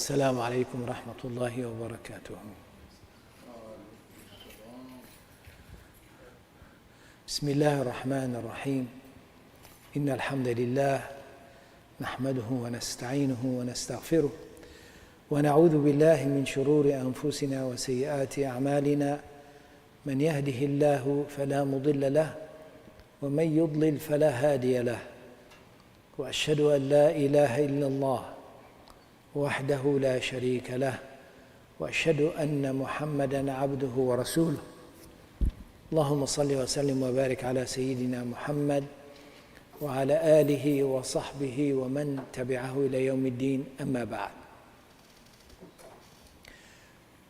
السلام عليكم ورحمة الله وبركاته. بسم الله الرحمن الرحيم. إن الحمد لله نحمده ونستعينه ونستغفره ونعوذ بالله من شرور أنفسنا وسيئات أعمالنا. من يهده الله فلا مضل له ومن يضلل فلا هادي له، وأشهد أن لا إله إلا الله وحده لا شريك له، وأشهد أن محمدًا عبده ورسوله. اللهم صل وسلم وبارك على سيدنا محمد وعلى آله وصحبه ومن تبعه إلى يوم الدين. أما بعد.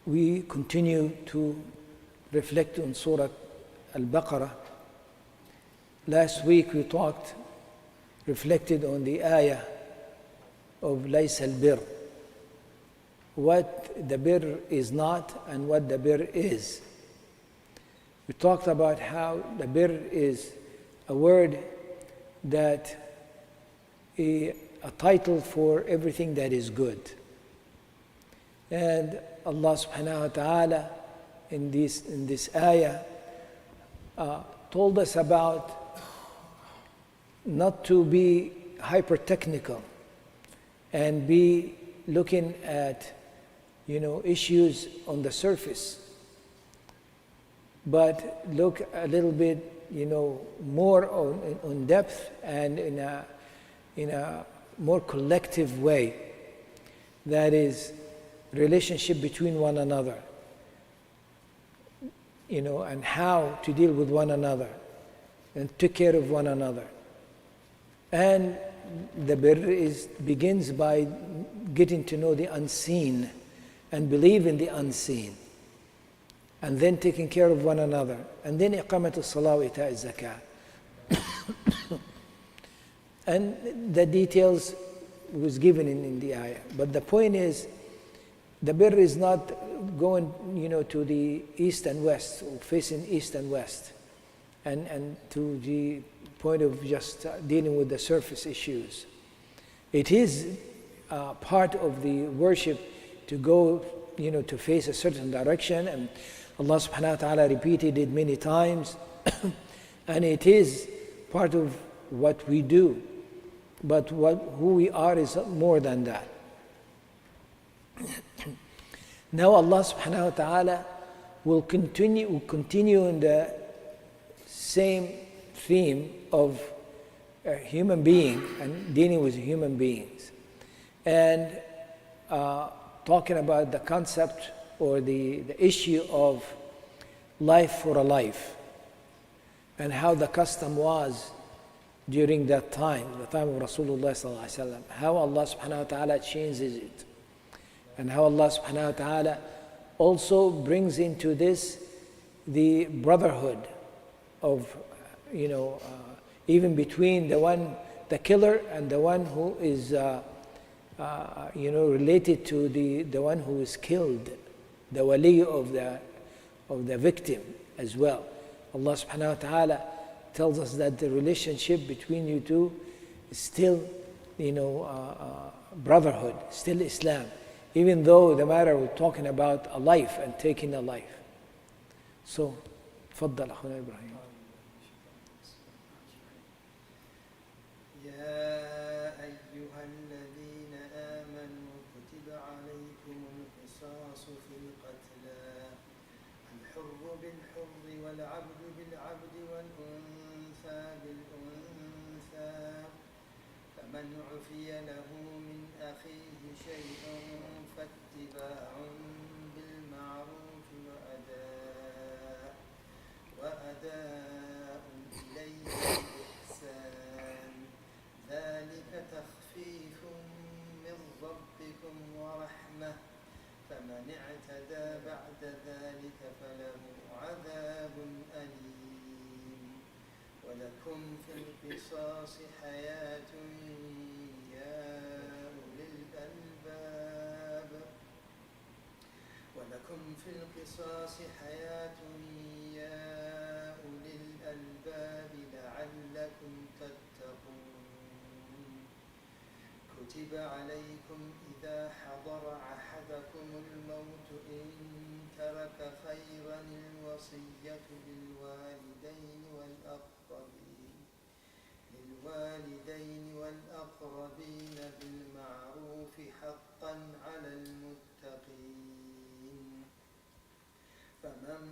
We continue to reflect on Surah Al-Baqarah. Last week we reflected on the ayah of Lays al-Bir, what the bir is not and what the bir is. We talked about how the bir is a word that a title for everything that is good. And Allah subhanahu wa ta'ala in this ayah told us about not to be hyper-technical and be looking at issues on the surface, but look a little bit more on depth and in a more collective way, that is relationship between one another, and how to deal with one another and take care of one another. And the bir begins by getting to know the unseen and believe in the unseen, and then taking care of one another, and then iqamat as-salah wa ita' az-zakah. And the details was given in the ayah. But the point is, the bir is not going to the east and west, or facing east and west, and to the point of just dealing with the surface issues. It is part of the worship to go, to face a certain direction, and Allah subhanahu wa ta'ala repeated it many times, and it is part of what we do. But who we are is more than that. Now Allah subhanahu wa ta'ala will continue in the same theme of a human being and dealing with human beings, and talking about the concept or the issue of life for a life, and how the custom was during that time, the time of Rasulullah sallallahu alaihi wasallam, how Allah subhanahu wa ta'ala changes it, and how Allah subhanahu wa ta'ala also brings into this the brotherhood of even between the killer and the one who is related to the one who is killed, the wali of the victim as well. Allah subhanahu wa ta'ala tells us that the relationship between you two is still brotherhood, still Islam, even though the matter we're talking about a life and taking a life. So تفضل أخونا إبراهيم. والعبد بالعبد والأنثى بالأنثى فمن عفي له من أخيه شيء فاتباع بالمعروف وأداء إليه بإحسان ذلك تخفيف من ربكم ورحمة فمن اعتدى بعد ذلك فله عذاب أليم ولكم في القصاص حياة يا أولي الألباب ولكم في القصاص حياة يا أولي الألباب لعلكم تتقون كتب عليكم إذا حضر أحدكم الموت إن ترك خيرا الوصية للوالدين بالمعروف حقا على المتقين فمن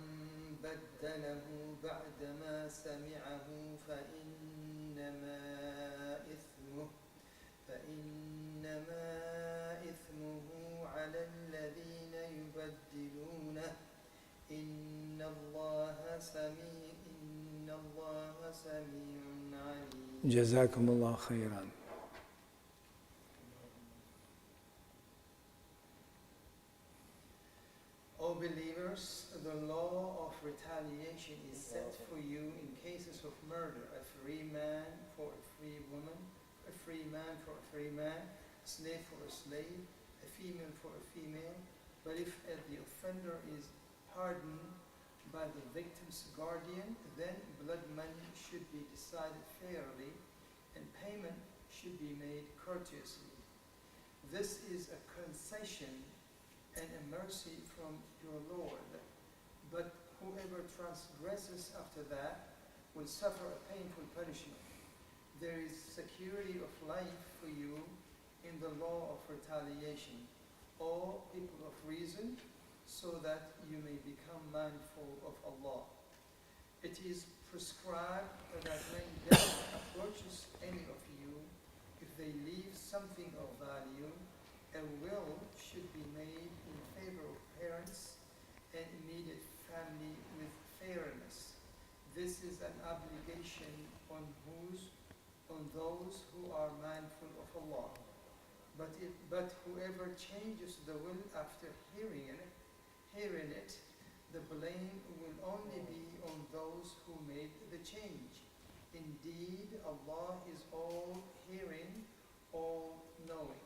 بدله بعدما سمعه فإنما إثمه على الذين يبدلونه إن الله سميع عليم. جزاكم الله خيرا. O believers, the law of retaliation is set for you in cases of murder, a free man for a free woman, a free man for a free man, a slave for a slave, a female for a female. But if the offender is pardoned by the victim's guardian, then blood money should be decided fairly and payment should be made courteously. This is a concession and a mercy from your Lord. But whoever transgresses after that will suffer a painful punishment. There is security of life for you in the law of retaliation, O people of reason, so that you may become mindful of Allah. It is prescribed that when death approaches any of you, if they leave something of value, a will should be made in favor of parents and immediate family with fairness. This is an obligation on those who are mindful of Allah. But whoever changes the will after hearing it, the blame will only be on those who made the change. Indeed, Allah is all hearing, all knowing.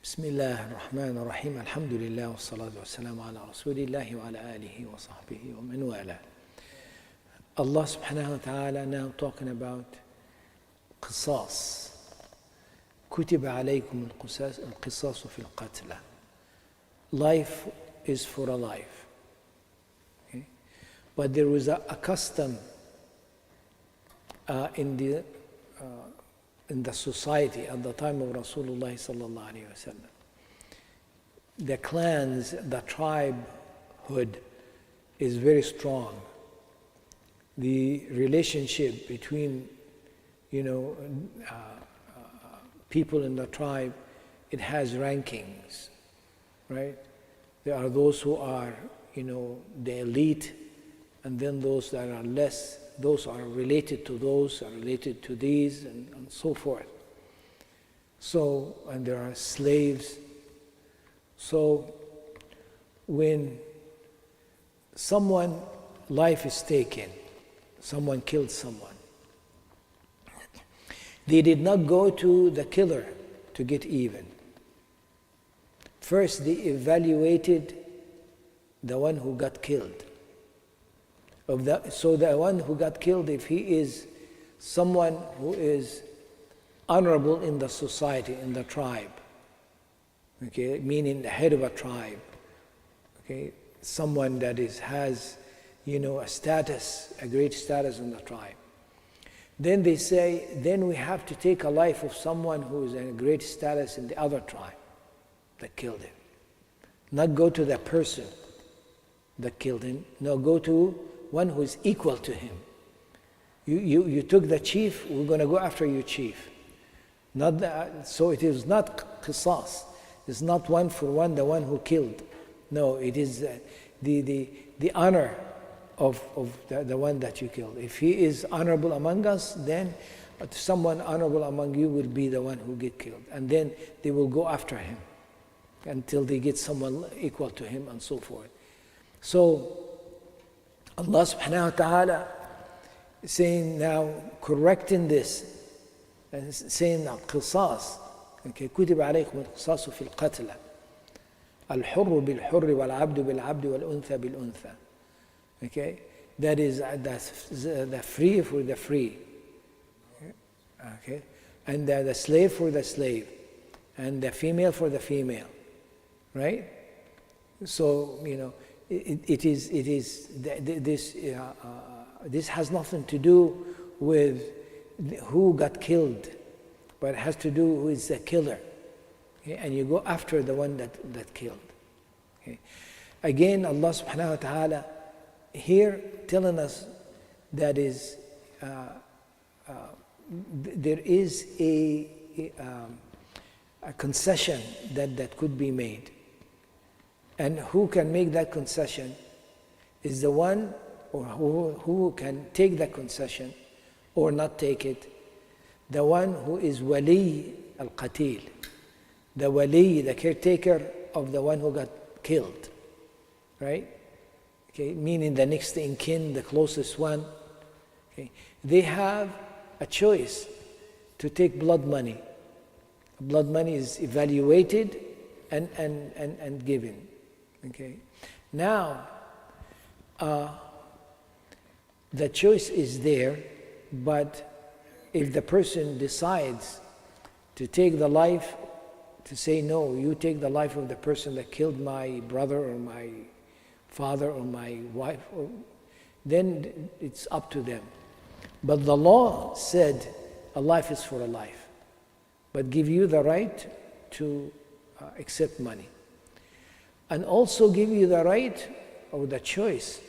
بسم الله الرحمن الرحيم. الحمد لله والصلاة والسلام على رسول الله وعلى آله وصحبه ومن والاه. Allah subhanahu wa ta'ala now talking about قصاص. كتب عليكم القصاص في القتلى. Life is for a life. Okay? But there was a custom in the society at the time of Rasulullah sallallahu alaihi wasallam. The clans, the tribehood is very strong. The relationship between, people in the tribe, it has rankings, right? There are those who are, the elite, and then those that are less. Those are related to those, are related to these, and so forth. So, and there are slaves. So, when someone life is taken, someone killed someone, they did not go to the killer to get even. First, they evaluated the one who got killed. So the one who got killed, if he is someone who is honorable in the society, in the tribe, okay, meaning the head of a tribe, okay, someone that has, a status, a great status in the tribe. Then they say, then we have to take a life of someone who is in a great status in the other tribe that killed him. Not go to the person that killed him, no, go to one who is equal to him. You took the chief, we're going to go after you, chief. So it is not qisas. It's not one for one, the one who killed. No, it is the honor of the one that you killed. If he is honorable among us, then someone honorable among you will be the one who get killed. And then they will go after him until they get someone equal to him and so forth. So Allah subhanahu wa ta'ala is saying now, correcting this, and saying that qisas, okay, كتب عليكم القصاص في القتلى الحر بالحر والعبد بالعبد والأنثى بالأنثى. Okay, that's the free for the free. Okay, and the slave for the slave, and the female for the female, right? So, this has nothing to do with who got killed, but it has to do with the killer. Okay? And you go after the one that killed. Okay? Again, Allah subhanahu wa ta'ala here telling us that is there is a concession that could be made. And who can make that concession is the one, or who can take that concession or not take it, the one who is wali al-qatil, the wali, the caretaker of the one who got killed, right? Okay, meaning the next in kin, the closest one. Okay, they have a choice to take blood money. Blood money is evaluated and given. Okay, now the choice is there, but if the person decides to take the life, to say, no, you take the life of the person that killed my brother or my father or my wife, then it's up to them. But the law said a life is for a life, but give you the right to accept money. And also give you the right or the choice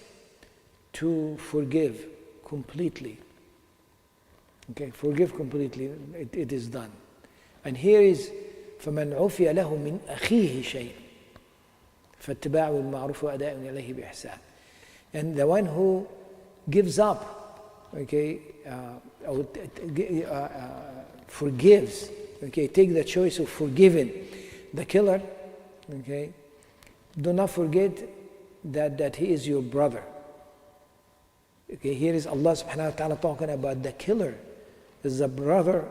to forgive completely. Okay, forgive completely, it is done. And here is فَمَنْ عُفِيَ لَهُ مِنْ أَخِيهِ شَيْءٍ فَاتِّبَاعُ الْمَعْرُوفُ وَأَدَاءٌ إِلَيْهِ بِإِحْسَانٍ. And the one who gives up, okay, or forgives, okay, take the choice of forgiving the killer, okay, do not forget that he is your brother. Okay, here is Allah subhanahu wa ta'ala talking about the killer is the brother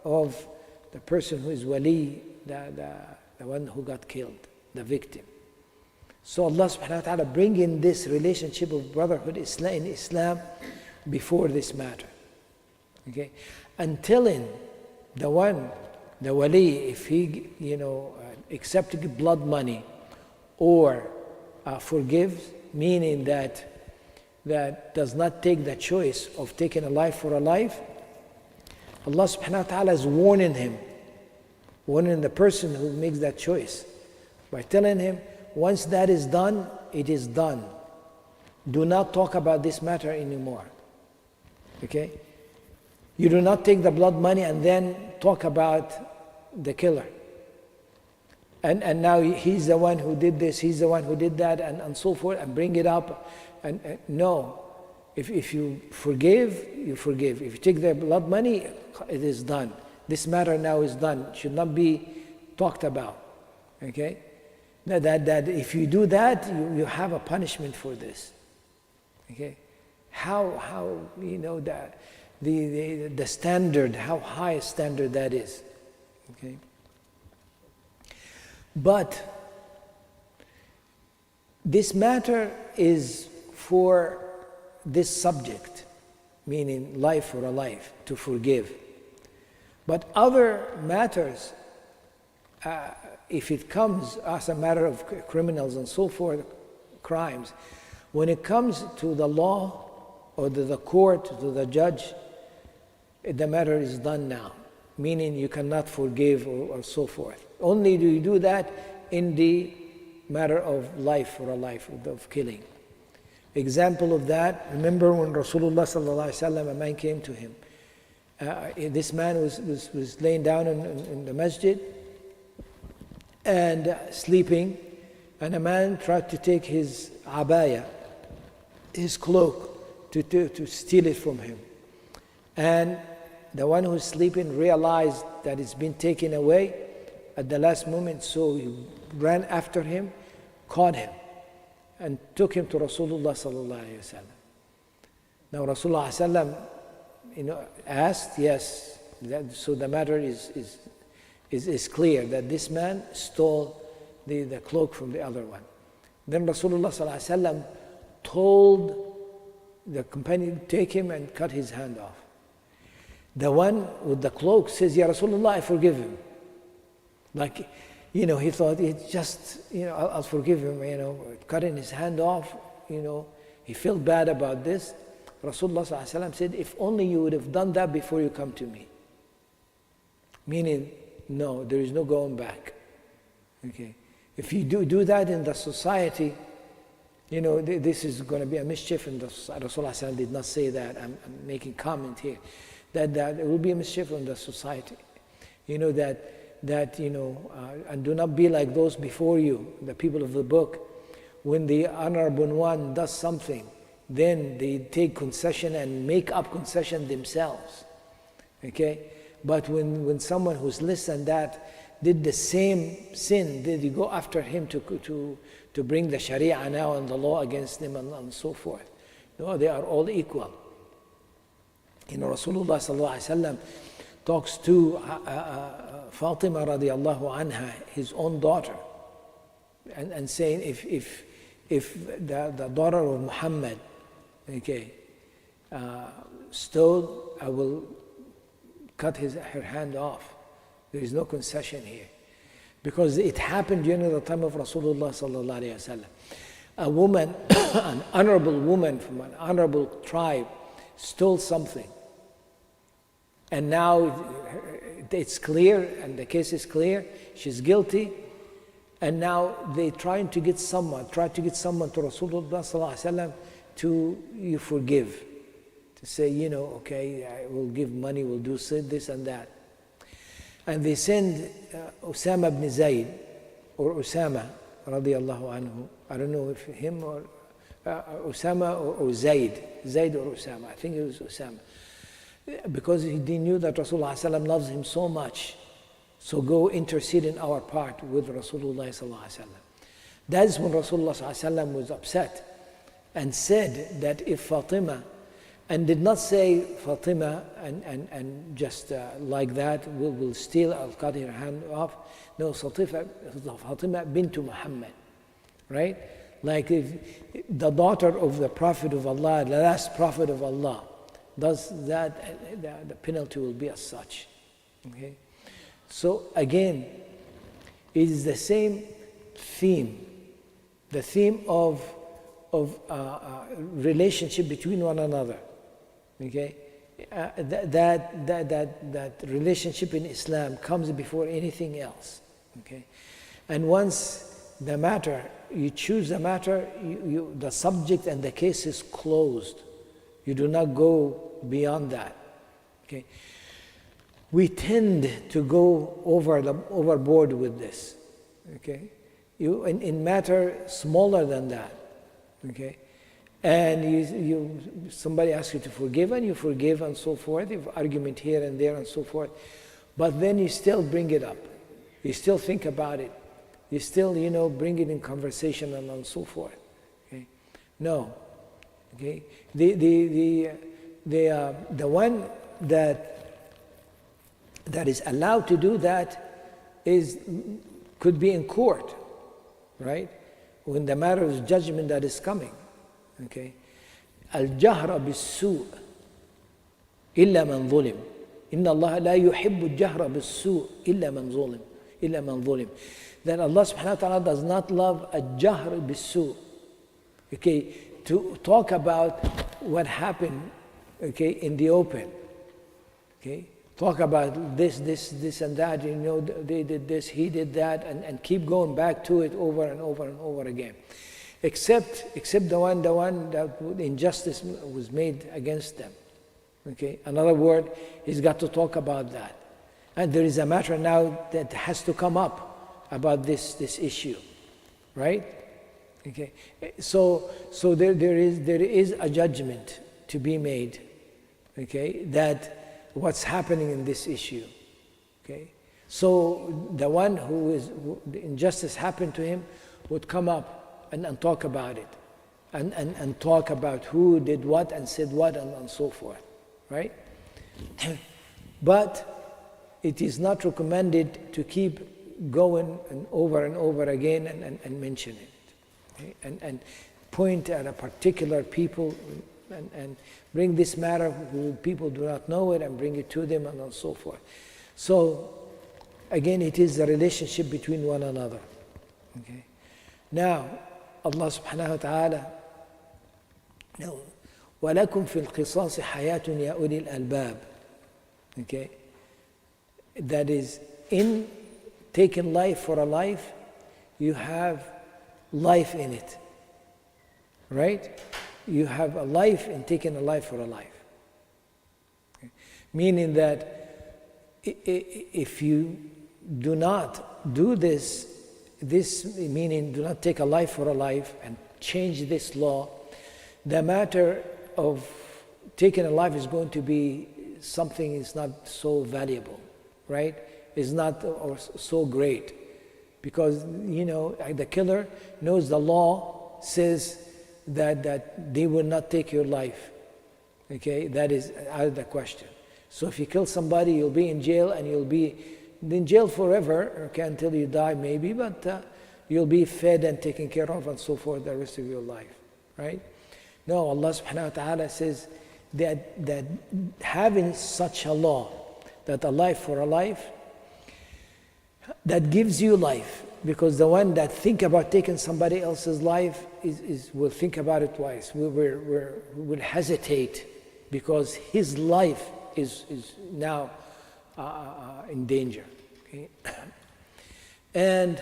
of the person who is wali, the one who got killed, the victim. So Allah subhanahu wa ta'ala bring in this relationship of brotherhood in Islam before this matter. Okay, and telling the one, the wali, if he accepts blood money or forgives, meaning that does not take the choice of taking a life for a life, Allah subhanahu wa ta'ala is warning him, warning the person who makes that choice by telling him, once that is done, it is done. Do not talk about this matter anymore. Okay? You do not take the blood money and then talk about the killer. And now he's the one who did this, he's the one who did that, and so forth, and bring it up. And no, if you forgive, you forgive. If you take the blood money, it is done. This matter now is done. Should not be talked about. Okay? That if you do that, you have a punishment for this. Okay? How the standard, how high a standard that is. Okay? But this matter is for this subject, meaning life for a life, to forgive. But other matters, if it comes as a matter of criminals and so forth, crimes, when it comes to the law or to the court, to the judge, the matter is done now, meaning you cannot forgive or so forth. Only do you do that in the matter of life for a life, of killing. Example of that, remember when Rasulullah sallallahu alaihi wasallam, a man came to him. This man was laying down in the masjid and sleeping, and a man tried to take his abaya, his cloak, to steal it from him. And the one who's sleeping realized that it's been taken away at the last moment, so he ran after him, caught him, and took him to Rasulullah sallallahu alaihi wasallam. Now Rasulullah sallam, asked, yes, so the matter is clear that this man stole the cloak from the other one. Then Rasulullah sallallahu alaihi wasallam told the companion, take him and cut his hand off. The one with the cloak says, Ya Rasulullah, I forgive him. Like, he thought it's just, I'll forgive him, cutting his hand off, he felt bad about this. Rasulullah ﷺ said, if only you would have done that before you come to me. Meaning, no, there is no going back. Okay. If you do that in the society, this is going to be a mischief in the society. Rasulullah ﷺ did not say that. I'm making comment here. That it will be a mischief in the society. And do not be like those before you, the people of the book. When the honorable one does something, then they take concession and make up concession themselves. Okay? But when someone who's less than that did the same sin, did you go after him to bring the Sharia now and the law against them and so forth? No, they are all equal. Rasulullah sallallahu alaihi wasallam talks to Fatima radiallahu anha, his own daughter, and saying, if the daughter of Muhammad, stole, I will cut her hand off. There is no concession here. Because it happened during the time of Rasulullah sallallahu alaihi wasallam. A woman, an honorable woman from an honorable tribe, stole something. And now it's clear, and the case is clear, she's guilty. And now they try to get someone to Rasulullah sallallahu alaihi wasallam to forgive. To say, okay, I will give money, we'll do this and that. And they send Usama ibn Zayd, or Usama radiallahu anhu. I don't know if him or Usama or Zayd or Usama. I think it was Usama. Because he knew that Rasulullah ﷺ loves him so much. So go intercede in our part with Rasulullah ﷺ. That's when Rasulullah ﷺ was upset and said that if Fatima, and did not say Fatima and just like that, will steal, I'll cut her hand off. No, Fatima bint Muhammad, right? Like if the daughter of the Prophet of Allah, the last Prophet of Allah, does that, the penalty will be as such. Okay? So again, it is the same theme, the theme of relationship between one another. Okay, that relationship in Islam comes before anything else. Okay, and once the matter, you choose the matter, the subject and the case is closed. You do not go beyond that. Okay, we tend to go overboard with this. Okay, in matter smaller than that. Okay. And somebody asks you to forgive, and you forgive, and so forth. You have argument here and there, and so forth. But then you still bring it up. You still think about it. You still, bring it in conversation and so forth. Okay? No. Okay. The one that is allowed to do that could be in court, right? When the matter of judgment that is coming. Okay. الجهر بالسوء إلا من ظلم إن الله لا يحب الجهر بالسوء إلا من ظلم. That Allah subhanahu wa ta'ala does not love الجهر بالسوء. Okay, to talk about what happened, okay, in the open. Okay, talk about this and that, they did this, he did that, and keep going back to it over and over again. Except the one that injustice was made against them. Okay. Another word, he's got to talk about that, and there is a matter now that has to come up about this issue, right? Okay. So there is a judgment to be made. Okay. That what's happening in this issue. Okay. So the one who the injustice happened to him would come up and talk about it, and talk about who did what and said what and so forth, right? But it is not recommended to keep going and over again and mention it, okay? And point at a particular people and bring this matter who people do not know it and bring it to them and so forth. So again, it is the relationship between one another. Okay. Now, Allah subhanahu wa ta'ala, no, وَلَكُمْ فِي الْقِصَاصِ حَيَاةٌ يَا أُولِي الْأَلْبَابِ. Okay. That is, in taking life for a life, you have life in it. Right? You have a life in taking a life for a life. Okay. Meaning that if you do not do this meaning do not take a life for a life and change this law, the matter of taking a life is going to be something is not so valuable, right? Is not or so great. Because, the killer knows the law says that they will not take your life. Okay, that is out of the question. So if you kill somebody, you'll be in jail, and you'll be in jail forever, okay, until you die maybe, but you'll be fed and taken care of and so forth the rest of your life, right? No, Allah subhanahu wa ta'ala says that having such a law, that a life for a life, that gives you life, because the one that think about taking somebody else's life will think about it twice, will hesitate, because his life is now in danger. Okay? And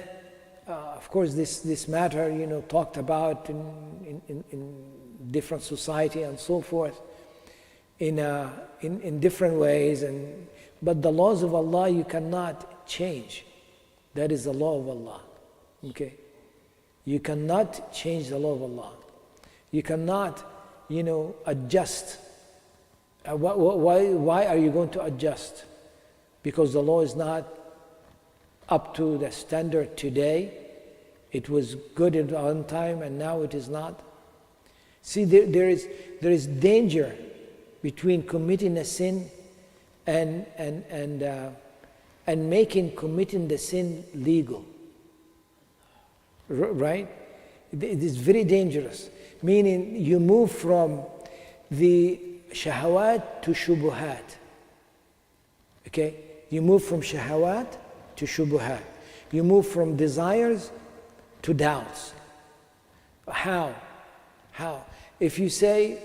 of course, this matter, talked about in different society and so forth, in different ways. But the laws of Allah you cannot change. That is the law of Allah. Okay, you cannot change the law of Allah. You cannot, adjust. Why are you going to adjust? Because the law is not up to the standard today. It was good at one time and now it is not. See, there is danger between committing a sin and making committing the sin legal. Right? It is very dangerous. Meaning you move from the shahawat to shubuhat. Okay? You move from shahawat to shubuhat. You move from desires to doubts. How? If you say,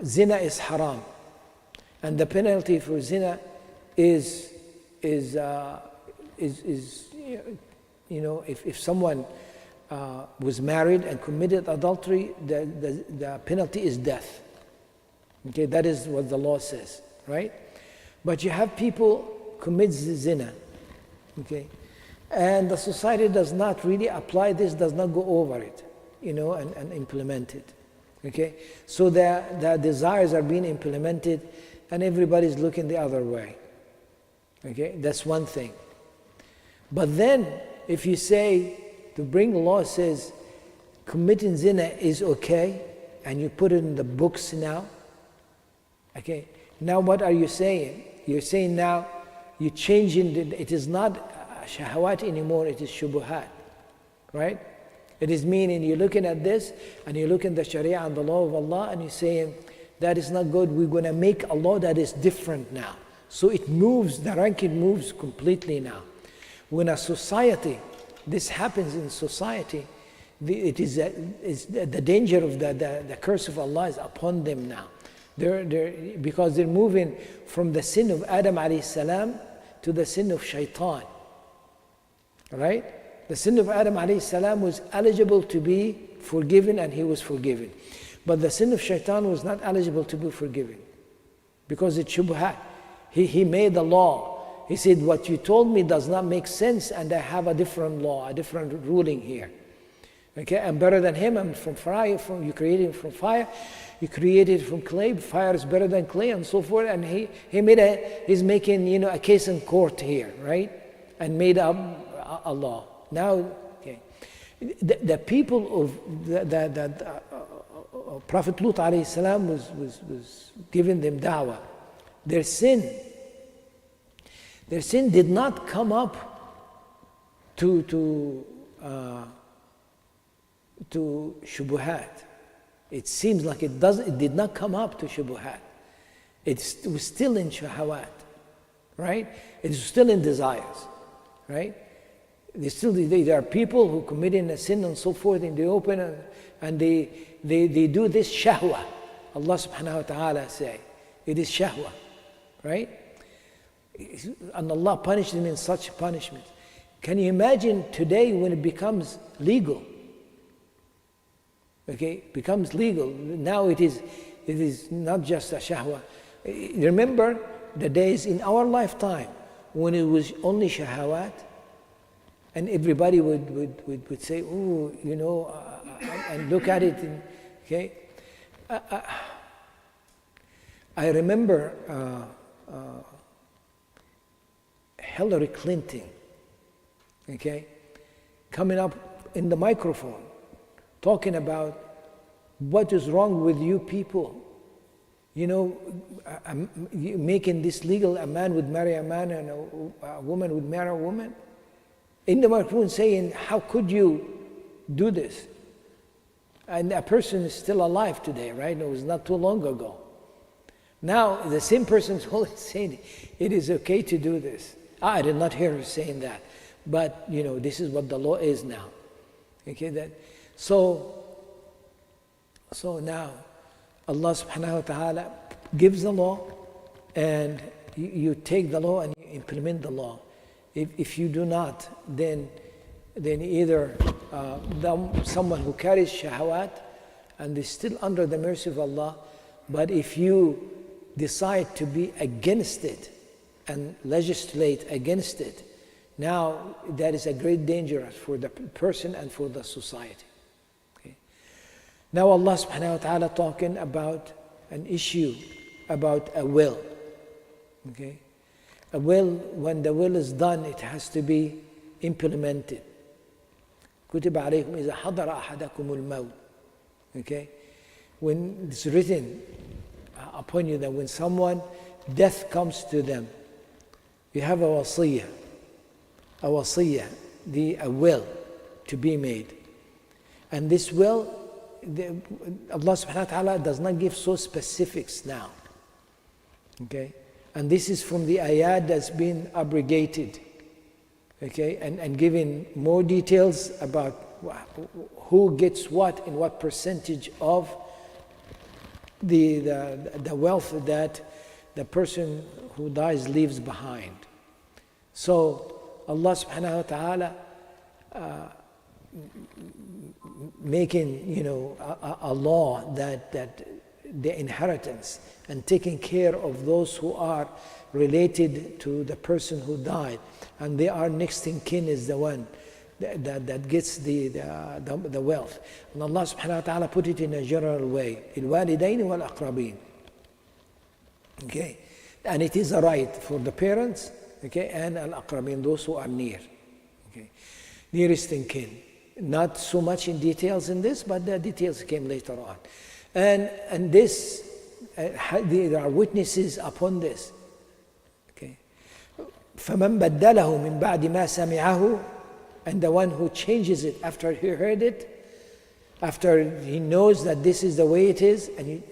zina is haram, and the penalty for zina is if someone was married and committed adultery, the penalty is death. Okay, that is what the law says, right? But you have people commit zina, okay, and the society does not really apply this, does not go over it, and implement it. Okay, so the desires are being implemented, and everybody's looking the other way. Okay, that's one thing. But then, if you say, to bring the law says, committing zina is okay, and you put it in the books now, okay, now what are you saying? You're saying now, you're changing, it is not shahawat anymore, it is shubuhat, right? It is meaning you're looking at this, and you're looking at the sharia and the law of Allah, and you're saying, that is not good, we're going to make a law that is different now. So it moves, the ranking moves completely now. When a society, this happens in society, it is the danger of the curse of Allah is upon them now. Because they're moving from the sin of Adam alayhi salam to the sin of shaitan. Right? The sin of Adam alayhi salam was eligible to be forgiven, and he was forgiven. But the sin of shaitan was not eligible to be forgiven, because it's shubhat. He made a law. He said, what you told me does not make sense, and I have a different law, a different ruling here. Okay, I'm better than him, I'm from fire, you created him from fire, you created from clay, fire is better than clay, and so forth. And he's making, a case in court here, right? And made up a law. Now, okay, the people of Prophet Lut alayhi salam was giving them da'wah. Their sin did not come up to shubuhat. It seems like it did not come up to shubuhat. It was still in shahawat, right? It is still in desires, right? There are people who committing a sin and so forth in the open, and they do this shahwa. Allah subhanahu wa ta'ala say, it is shahwa, right? And Allah punished them in such punishment. Can you imagine today when it becomes legal? Okay, becomes legal. Now it is not just a shahwa. Remember the days in our lifetime when it was only shahawat, and everybody would say, oh, you know, and look at it. Okay, I remember Hillary Clinton, okay, coming up in the microphone, talking about what is wrong with you people. You know, making this legal, a man would marry a man and a woman would marry a woman. In the microphone saying, how could you do this? And a person is still alive today, right? It was not too long ago. Now, the same person is always saying, it is okay to do this. I did not hear her saying that. But, you know, this is what the law is now. Okay, so now, Allah subhanahu wa ta'ala gives the law, and you take the law and you implement the law. If you do not, then either someone who carries shahawat and is still under the mercy of Allah, but if you decide to be against it and legislate against it, now that is a great danger for the person and for the society. Okay. Now Allah subhanahu wa ta'ala talking about an issue about a will. Okay. A will, when the will is done, it has to be implemented. كتب عليكم إذا حضر أحدكم الموت. Okay. When it's written upon you that when death comes to them, you have a wasiyah, a will to be made. And this will, Allah subhanahu wa ta'ala does not give so specifics now. Okay? And this is from the ayat that's been abrogated. Okay? And giving more details about who gets what and what percentage of the wealth that the person who dies leaves behind. So Allah subhanahu wa ta'ala making a law that the inheritance and taking care of those who are related to the person who died, and they are next in kin is the one that gets the wealth. And Allah subhanahu wa ta'ala put it in a general way. الوالدين والأقربين. Okay, and it is a right for the parents, okay, and al-aqrabin, those who are near, okay, nearest in kin. Not so much in details in this, but the details came later on. And this, there are witnesses upon this. Okay, فَمَنْ بَدَّلَهُ مِنْ بَعْدِ مَا سَمِعَهُ, and the one who changes it after he heard it, after he knows that this is the way it is, and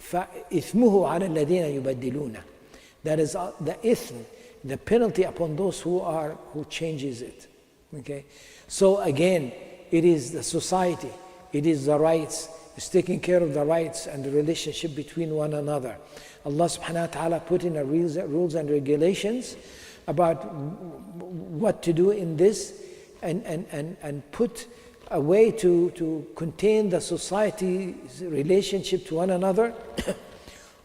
فَإِثْمُهُ عَلَى الَّذِينَ يُبَدِّلُونَ. That is the ithm, the penalty upon those who changes it. Okay, so again, it is the society, it is the rights, it's taking care of the rights and the relationship between one another. Allah subhanahu wa ta'ala put in rules and regulations about what to do in this, and put a way to contain the society's relationship to one another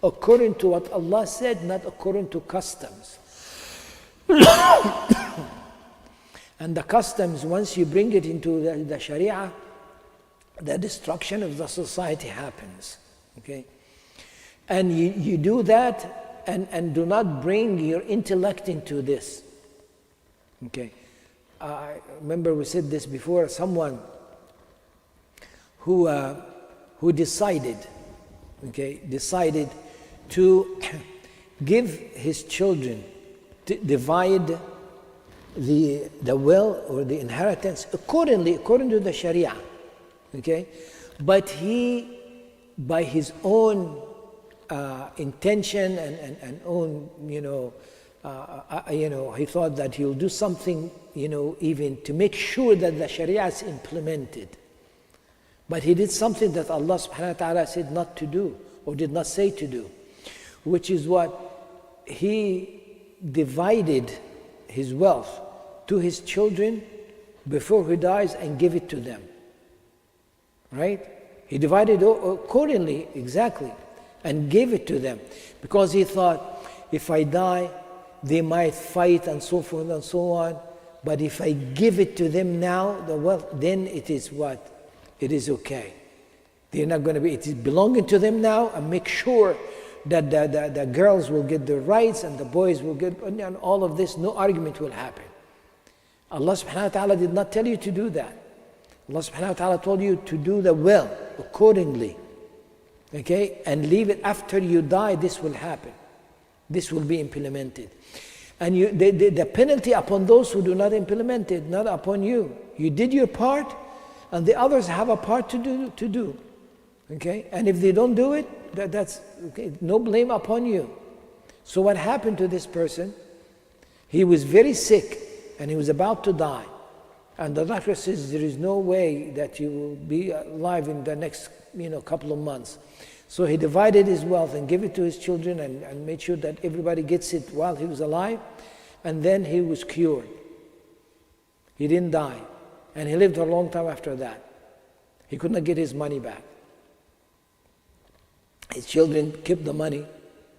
according to what Allah said, not according to customs. And the customs, once you bring it into the Sharia, the destruction of the society happens. Okay, and you do that, and do not bring your intellect into this. Okay, I remember we said this before. Someone who decided to give his children, to divide the will or the inheritance according to the Sharia. Okay, but he by his own intention and own, he thought that he'll do something, even to make sure that the Sharia is implemented. But he did something that Allah subhanahu wa ta'ala said not to do, or did not say to do, which is what? He divided his wealth to his children before he dies and give it to them. Right? He divided accordingly, exactly, and gave it to them. Because he thought, if I die, they might fight and so forth and so on. But if I give it to them now, the wealth, then it is what? It is okay. They're not going to be, it is belonging to them now, and make sure that the girls will get their rights and the boys will get, and all of this, no argument will happen. Allah subhanahu wa ta'ala did not tell you to do that. Allah subhanahu wa ta'ala told you to do the will accordingly. Okay? And leave it after you die, this will happen. This will be implemented. And the penalty upon those who do not implement it, not upon you. You did your part, and the others have a part to do. Okay? And if they don't do it, that's okay. No blame upon you. So what happened to this person? He was very sick, and he was about to die. And the doctor says there is no way that you will be alive in the next couple of months. So he divided his wealth and gave it to his children and made sure that everybody gets it while he was alive. And then he was cured. He didn't die. And he lived a long time after that. He could not get his money back. His children kept the money,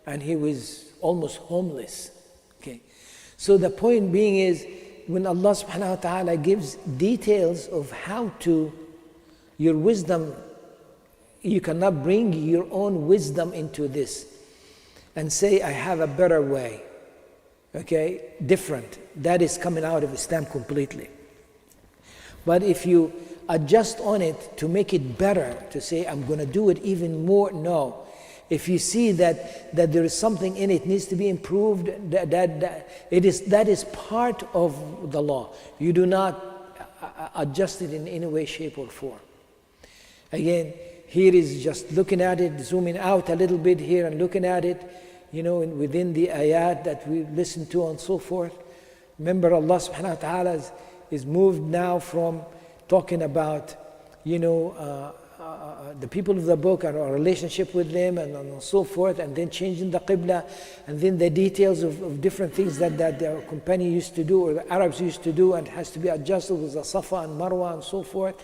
and he was almost homeless. Okay. So the point being is, when Allah subhanahu wa ta'ala gives details of how to, your wisdom, you cannot bring your own wisdom into this and say, I have a better way. Okay, different. That is coming out of Islam completely. But if you adjust on it to make it better, to say, I'm going to do it even more, no. If you see that there is something in it needs to be improved, that is part of the law. You do not adjust it in any way, shape, or form. Again, here is just looking at it, zooming out a little bit here and looking at it, within the ayat that we listen to and so forth. Remember, Allah subhanahu wa ta'ala is moved now from talking about, the people of the book and our relationship with them and so forth, and then changing the qibla, and then the details of different things that their companion used to do, or the Arabs used to do, and has to be adjusted with the Safa and Marwa and so forth.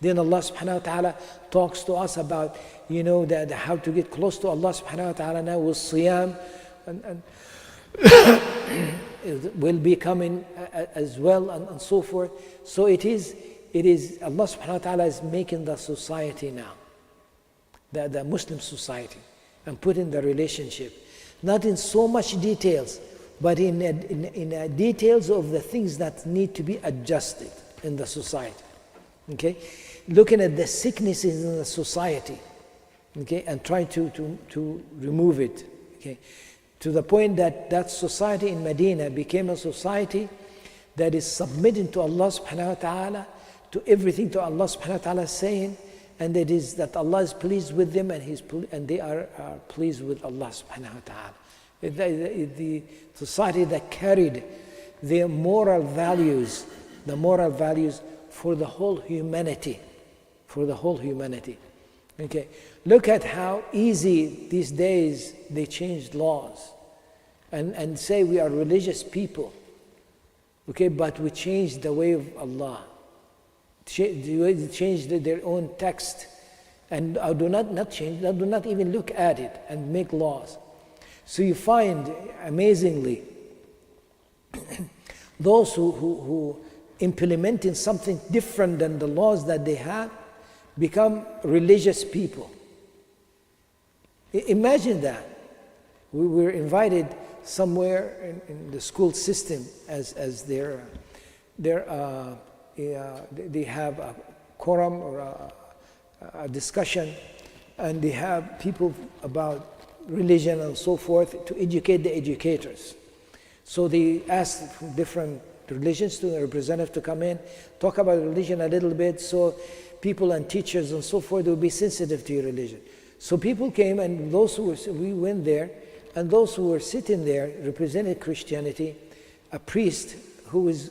Then Allah subhanahu wa ta'ala talks to us about, how to get close to Allah subhanahu wa ta'ala now with Siyam, and it will be coming as well, and so forth. So it is Allah subhanahu wa ta'ala is making the society now, the Muslim society, and putting the relationship, not in so much details, but in details of the things that need to be adjusted in the society. Okay? Looking at the sicknesses in the society, okay, and trying to remove it. Okay? To the point that society in Medina became a society that is submitting to Allah subhanahu wa ta'ala, to everything to Allah subhanahu wa ta'ala saying, and it is that Allah is pleased with them, and they are pleased with Allah subhanahu wa ta'ala. The society that carried their moral values for the whole humanity. Okay, look at how easy these days they changed laws and say we are religious people. Okay, but we changed the way of Allah. They changed their own text, and do not even look at it and make laws. So you find, amazingly, those who implementing something different than the laws that they have become religious people. Imagine that. We were invited somewhere in the school system as they have a quorum or a discussion, and they have people about religion and so forth to educate the educators. So they asked different religions to the representative to come in, talk about religion a little bit, so people and teachers and so forth will be sensitive to your religion. So people came, and those who were, we went there, and those who were sitting there represented Christianity, a priest who was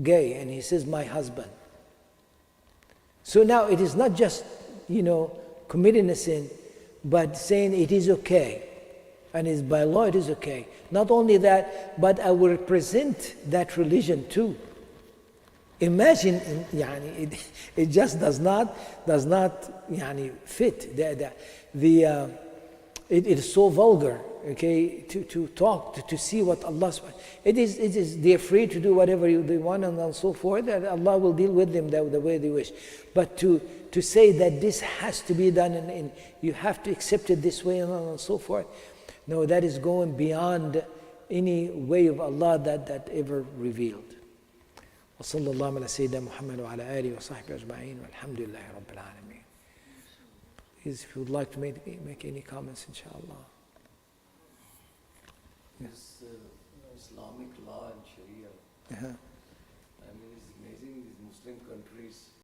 gay, and he says, my husband. So now it is not just, committing a sin, but saying it is okay. And it's by law it is okay. Not only that, but I will represent that religion too. Imagine, it just does not fit. It is so vulgar, okay, to talk, to see what Allah, it is they're free to do whatever they want and so forth, and Allah will deal with them the way they wish. But to say that this has to be done and you have to accept it this way and so forth, no, that is going beyond any way of Allah that ever revealed. وصلى الله على سيدنا محمد وعلى آله وصحبه أجمعين والحمد لله رب العالمين. Please, if you would like to make any comments, inshallah. This Islamic law and Sharia, Uh-huh. I mean, it's amazing these Muslim countries